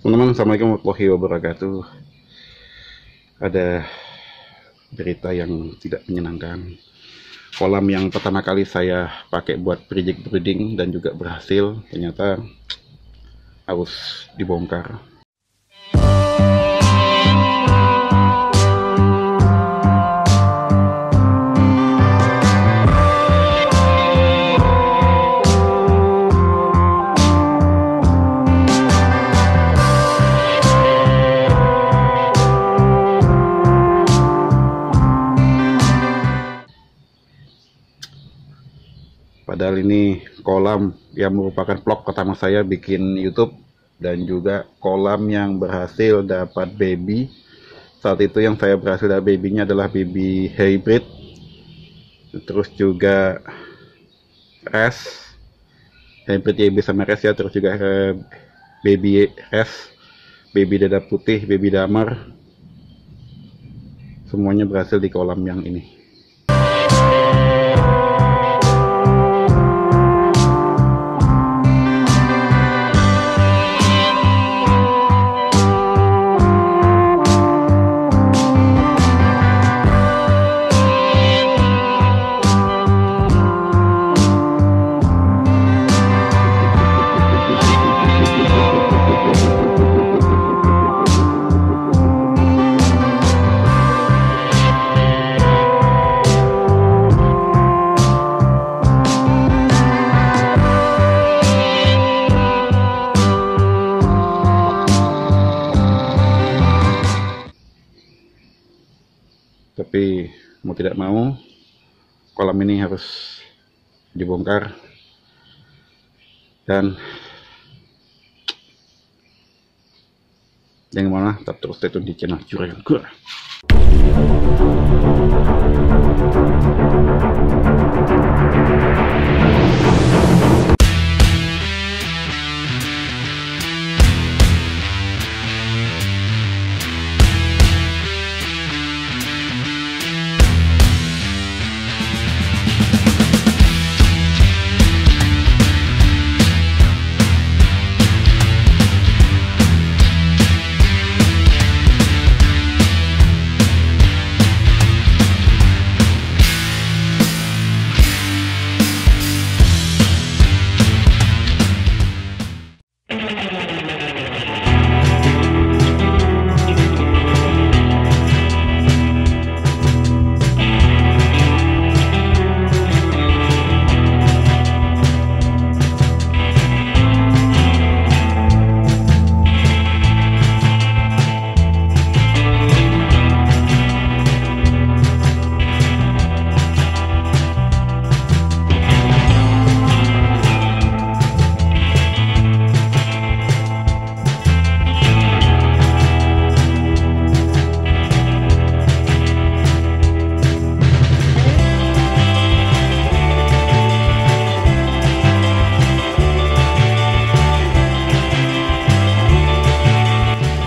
Teman-teman, Assalamualaikum warahmatullahi wabarakatuh. Ada berita yang tidak menyenangkan. Kolam yang pertama kali saya pakai buat project breeding dan juga berhasil, ternyata harus dibongkar. Padahal ini kolam yang merupakan vlog pertama saya bikin YouTube, dan juga kolam yang berhasil dapat baby. Saat itu yang saya berhasil dapat babynya adalah baby hybrid, terus juga res, hybrid YB sama res ya, terus juga baby res, baby dada putih, baby damar. Semuanya berhasil di kolam yang ini. Tapi mau tidak mau, kolam ini harus dibongkar, dan jangan mana, tetap terus stay tune di channel Juragan Gua.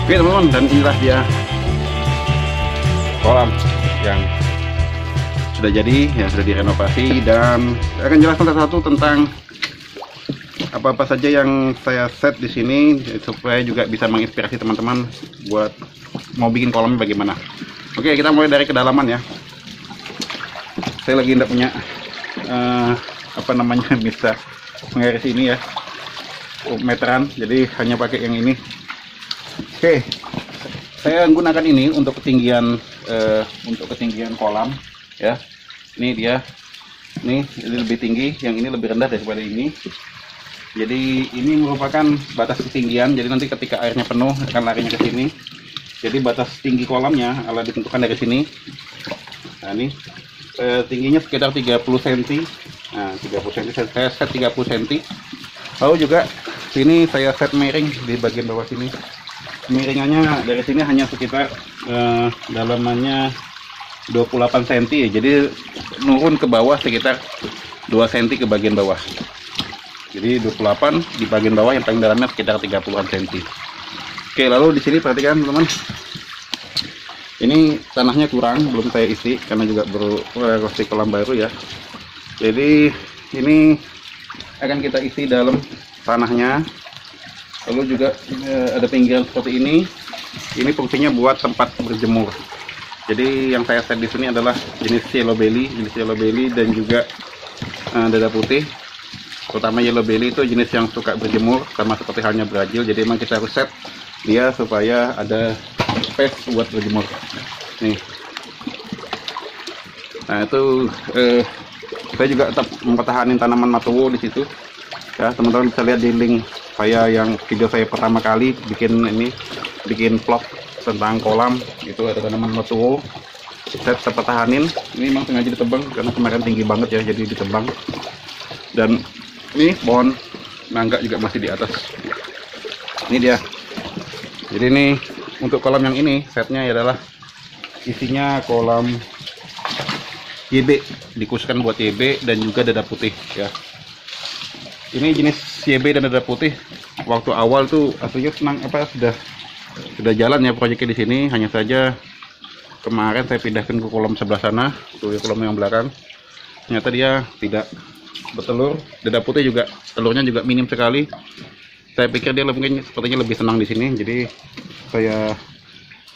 Oke teman-teman, dan inilah dia kolam yang sudah jadi, yang sudah direnovasi, dan saya akan jelaskan satu-satu tentang apa-apa saja yang saya set di sini supaya juga bisa menginspirasi teman-teman buat mau bikin kolamnya bagaimana. Oke, kita mulai dari kedalaman ya. Saya lagi tidak punya bisa mengairi ini ya, meteran, jadi hanya pakai yang ini. Oke, saya gunakan ini untuk ketinggian kolam ya. Ini dia, ini lebih tinggi, yang ini lebih rendah daripada ini. Jadi ini merupakan batas ketinggian. Jadi nanti ketika airnya penuh akan larinya ke sini. Jadi batas tinggi kolamnya adalah ditentukan dari sini. Nah ini tingginya sekitar 30 cm. Nah 30 cm, saya set 30 cm. Lalu juga sini saya set miring di bagian bawah sini. Miringannya dari sini hanya sekitar dalamannya 28 cm ya, jadi nurun ke bawah sekitar 2 cm ke bagian bawah. Jadi 28 di bagian bawah, yang paling dalamnya sekitar 30-an cm. Oke, lalu di sini perhatikan teman-teman. Ini tanahnya kurang, belum saya isi karena juga baru kolam baru ya. Jadi ini akan kita isi dalam tanahnya Lalu juga ada pinggiran seperti ini. Ini fungsinya buat tempat berjemur. Jadi yang saya set di sini adalah jenis yellow belly dan juga dada putih. Terutama yellow belly itu jenis yang suka berjemur, sama seperti halnya Brazil. Jadi memang kita harus set dia supaya ada space buat berjemur. Nih. Nah itu saya juga tetap mempertahankan tanaman matuwo di situ. Ya teman-teman bisa lihat di link saya yang video saya pertama kali bikin vlog tentang kolam, itu ada tanaman matuwo. Saya tetap pertahanin. Ini memang sengaja ditebang karena kemarin tinggi banget ya, jadi ditebang. Dan ini pohon nangka juga masih di atas. Ini dia. Jadi ini untuk kolam yang ini setnya adalah isinya kolam YB, dikhususkan buat YB dan juga dada putih ya. Ini jenis YB dan dada putih waktu awal tuh aslinya sudah jalan ya proyeknya di sini. Hanya saja kemarin saya pindahkan ke kolam sebelah sana, tuh ya, kolam yang belakang. Ternyata dia tidak bertelur. Dada putih juga telurnya juga minim sekali. Saya pikir dia mungkin sepertinya lebih senang di sini, jadi saya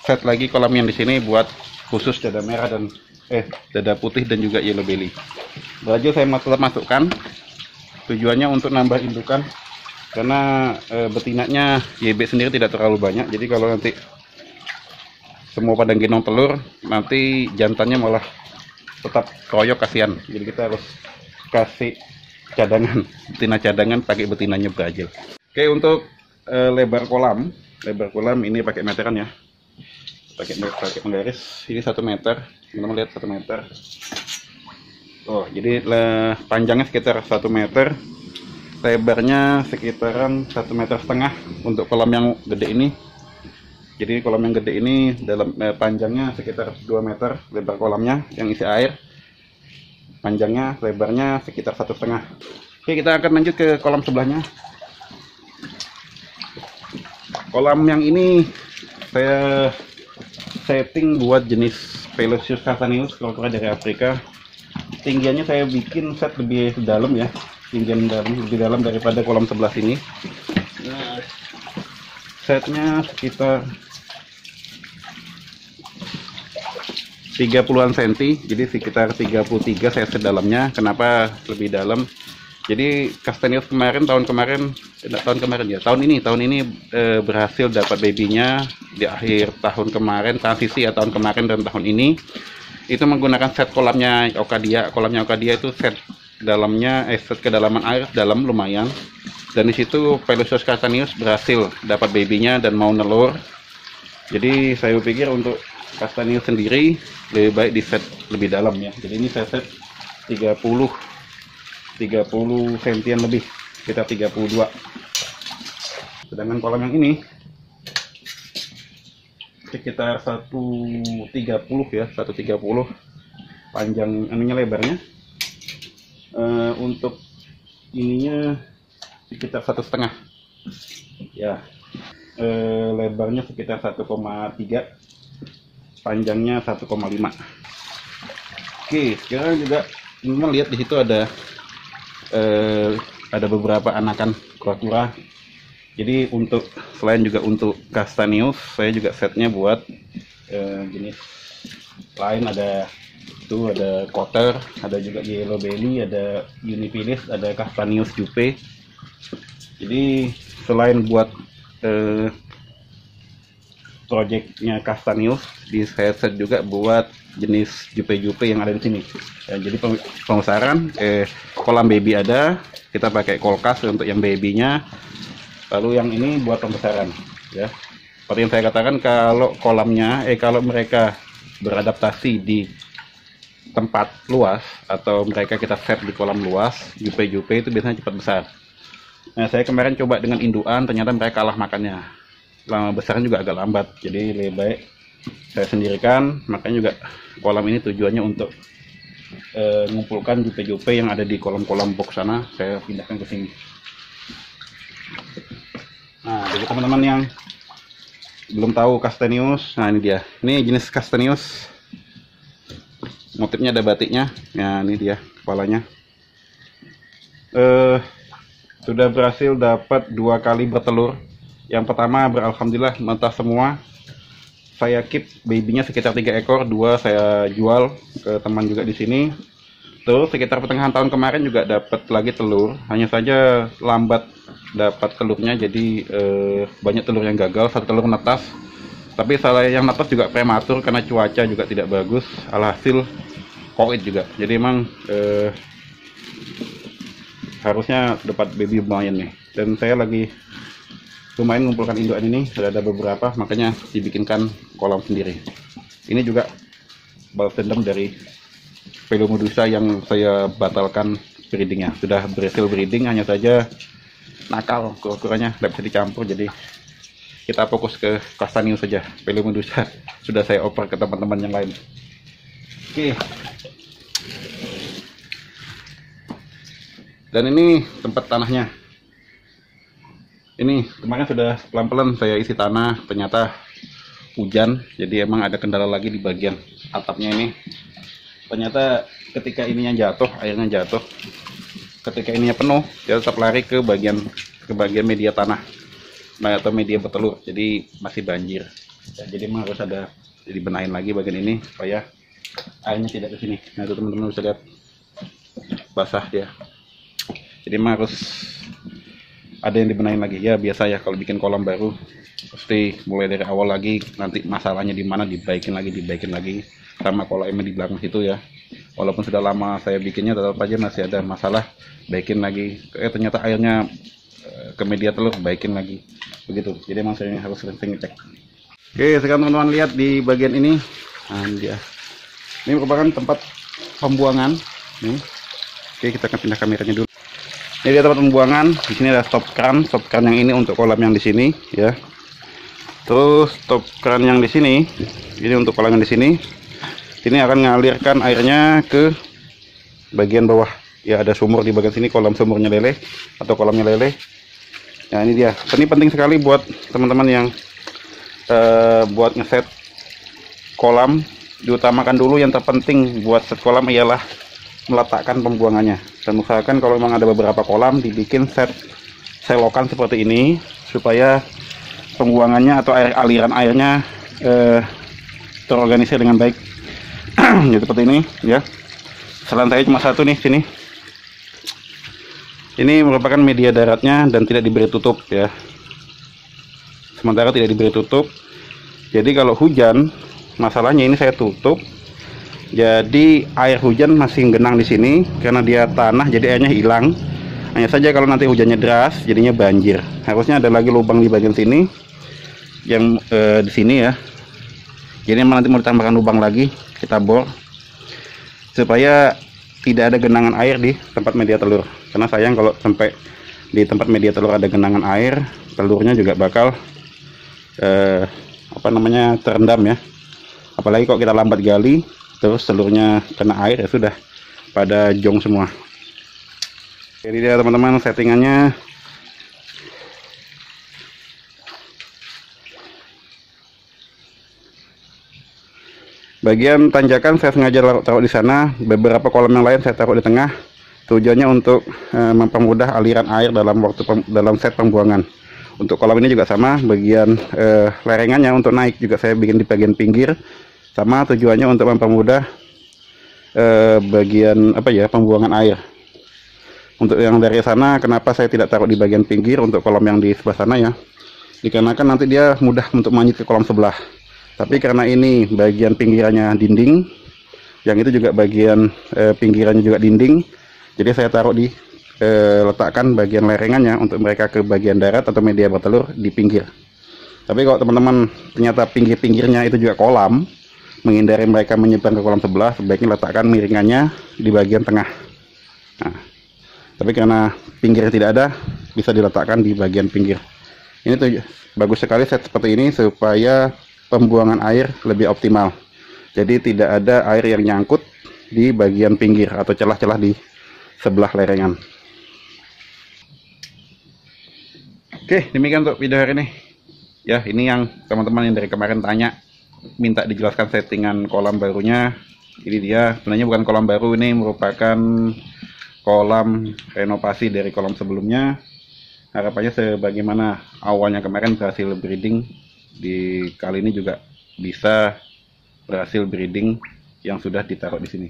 set lagi kolam yang di sini buat khusus dada merah dan dada putih dan juga yellow belly. Baju saya tetap masukkan, tujuannya untuk nambah indukan karena betinanya YB sendiri tidak terlalu banyak. Jadi kalau nanti semua pada gendong telur, nanti jantannya malah tetap kroyok, kasihan. Jadi kita harus kasih cadangan, betina cadangan pakai betinanya Brazil. Oke, untuk lebar kolam ini pakai meteran ya, pakai penggaris. Ini 1 meter, teman-teman lihat 1 meter. Oh, jadi panjangnya sekitar 1 meter, lebarnya sekitaran 1,5 meter untuk kolam yang gede ini. Jadi kolam yang gede ini panjangnya sekitar 2 meter lebar kolamnya yang isi air, panjangnya lebarnya sekitar 1,5. Oke, kita akan lanjut ke kolam sebelahnya. Kolam yang ini saya setting buat jenis Peloceus castaneus, kura-kura dari Afrika. Tinggiannya saya bikin set lebih dalam ya, tinggian lebih dalam daripada kolam sebelah sini. Nah, setnya sekitar 30-an cm, jadi sekitar 33 saya set dalamnya. Kenapa lebih dalam? Jadi castaneus tahun ini berhasil dapat babynya di akhir tahun kemarin, transisi ya, tahun kemarin dan tahun ini itu menggunakan set kolamnya Ocadia. Kolamnya Ocadia itu set dalamnya set kedalaman air dalam lumayan, dan di situ Peloceus castaneus berhasil dapat babynya dan mau nelur. Jadi saya pikir untuk castaneus sendiri lebih baik di set lebih dalam ya. Jadi ini saya set 30 sentian lebih, sekitar 32. Sedangkan kolam yang ini sekitar 130 ya, 130 panjang lebarnya. Untuk ininya sekitar 1,5 ya, lebarnya sekitar 1,3, panjangnya 1,5. Oke, sekarang juga teman lihat di situ ada beberapa anakan kura-kura. Jadi selain juga untuk castaneus, saya juga setnya buat jenis lain. Ada quarter, ada juga yellow belly, ada unipilis, ada castaneus jupe. Jadi selain buat projectnya castaneus, saya set juga buat jenis jupe yang ada di sini. Ya, jadi pembesaran kolam baby ada, kita pakai kulkas untuk yang babynya. Lalu yang ini buat pembesaran ya. Seperti yang saya katakan, kalau kalau mereka beradaptasi di tempat luas atau mereka kita set di kolam luas, jupe itu biasanya cepat besar. Nah, saya kemarin coba dengan induan, ternyata mereka kalah makannya. Lama besarnya juga agak lambat. Jadi lebih baik saya sendirikan. Makanya juga kolam ini tujuannya untuk mengumpulkan jupe yang ada di kolam-kolam box sana, saya pindahkan ke sini. Nah, bagi teman-teman yang belum tahu castaneus, nah ini dia. Ini jenis castaneus. Motifnya ada batiknya. Nah, ini dia kepalanya. Sudah berhasil dapat 2 kali bertelur. Yang pertama beralhamdulillah mentah semua. Saya keep babynya sekitar 3 ekor, 2 saya jual ke teman juga di sini. Terus sekitar pertengahan tahun kemarin juga dapat lagi telur, hanya saja lambat dapat telurnya, jadi banyak telur yang gagal, 1 telur netas. Tapi salah yang netas juga prematur karena cuaca juga tidak bagus, alhasil koit juga. Jadi emang harusnya dapat baby lumayan nih. Dan saya lagi lumayan ngumpulkan indukan ini, sudah ada beberapa, makanya dibikinkan kolam sendiri. Ini juga balas dendam dari Pelomedusa yang saya batalkan breedingnya. Sudah berhasil breeding, hanya saja nakal ukurannya, tidak bisa dicampur, jadi kita fokus ke Castaneo saja. Pelomedusa sudah saya oper ke teman-teman yang lain. Oke. Dan ini tempat tanahnya. Ini kemarin sudah pelan-pelan saya isi tanah, ternyata hujan, jadi emang ada kendala lagi di bagian atapnya ini. Ternyata ketika ininya jatuh, airnya jatuh, ketika ininya penuh, dia tetap lari ke bagian media tanah, atau media bertelur, jadi masih banjir. Ya, jadi emang harus ada dibenahin lagi bagian ini supaya airnya tidak ke sini. Nah itu teman-teman bisa lihat basah dia. Jadi emang harus ada yang dibenahin lagi. Ya biasa ya kalau bikin kolam baru pasti mulai dari awal lagi, nanti masalahnya di mana dibaikin lagi sama kolamnya di belakang situ ya. Walaupun sudah lama saya bikinnya, tetap aja masih ada masalah, baikin lagi. Ternyata airnya ke media telur, baikin lagi begitu. Jadi emang saya harus sering cek. Oke, sekarang teman-teman lihat di bagian ini. Nah, ini merupakan tempat pembuangan nih. Oke, kita akan pindah kameranya dulu. Ini dia tempat pembuangan. Di sini ada stop kran yang ini untuk kolam yang di sini ya. Terus stop kran yang di sini, ini untuk kolam yang di sini. Ini akan mengalirkan airnya ke bagian bawah. Ya ada sumur di bagian sini, kolam sumurnya lele atau kolamnya lele. Nah ini dia. Ini penting sekali buat teman-teman yang buat ngeset kolam. Diutamakan dulu yang terpenting buat set kolam ialah meletakkan pembuangannya. Dan usahakan kalau memang ada beberapa kolam dibikin selokan seperti ini supaya pembuangannya atau aliran airnya terorganisir dengan baik. Jadi seperti ini ya. Saran saya cuma satu nih sini. Ini merupakan media daratnya dan tidak diberi tutup ya. Sementara tidak diberi tutup. Jadi kalau hujan, masalahnya ini saya tutup. Jadi air hujan masih genang di sini karena dia tanah, jadi airnya hilang. Hanya saja kalau nanti hujannya deras, jadinya banjir. Harusnya ada lagi lubang di bagian sini, yang di sini ya. Jadi nanti mau ditambahkan lubang lagi, kita bor supaya tidak ada genangan air di tempat media telur. Karena sayang kalau sampai di tempat media telur ada genangan air, telurnya juga bakal terendam ya. Apalagi kalau kita lambat gali, terus telurnya kena air, ya sudah pada jong semua. Jadi dia teman-teman settingannya. Bagian tanjakan saya sengaja taruh di sana, beberapa kolam yang lain saya taruh di tengah. Tujuannya untuk mempermudah aliran air dalam set pembuangan. Untuk kolam ini juga sama, bagian lerengannya untuk naik juga saya bikin di bagian pinggir. Sama tujuannya untuk mempermudah bagian pembuangan air. Untuk yang dari sana, kenapa saya tidak taruh di bagian pinggir untuk kolam yang di sebelah sana ya? Dikarenakan nanti dia mudah untuk manjat ke kolam sebelah. Tapi karena ini bagian pinggirannya dinding, yang itu juga bagian pinggirannya juga dinding, jadi saya taruh letakkan bagian lerengannya untuk mereka ke bagian darat atau media bertelur di pinggir. Tapi kalau teman-teman ternyata pinggir-pinggirnya itu juga kolam, menghindari mereka menyeberang ke kolam sebelah, sebaiknya letakkan miringannya di bagian tengah. Nah, tapi karena pinggirnya tidak ada, bisa diletakkan di bagian pinggir. Ini tuh bagus sekali set seperti ini supaya pembuangan air lebih optimal. Jadi tidak ada air yang nyangkut di bagian pinggir atau celah-celah di sebelah lerengan. Oke, demikian untuk video hari ini. Ya, ini yang teman-teman yang dari kemarin tanya, minta dijelaskan settingan kolam barunya. Ini dia, sebenarnya bukan kolam baru, ini merupakan kolam renovasi dari kolam sebelumnya. harapannya sebagaimana awalnya kemarin berhasil breeding, di kali ini juga bisa berhasil breeding yang sudah ditaruh di sini.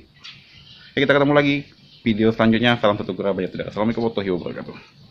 Oke, kita ketemu lagi video selanjutnya. Salam satu Surabaya. Assalamualaikum warahmatullahi wabarakatuh.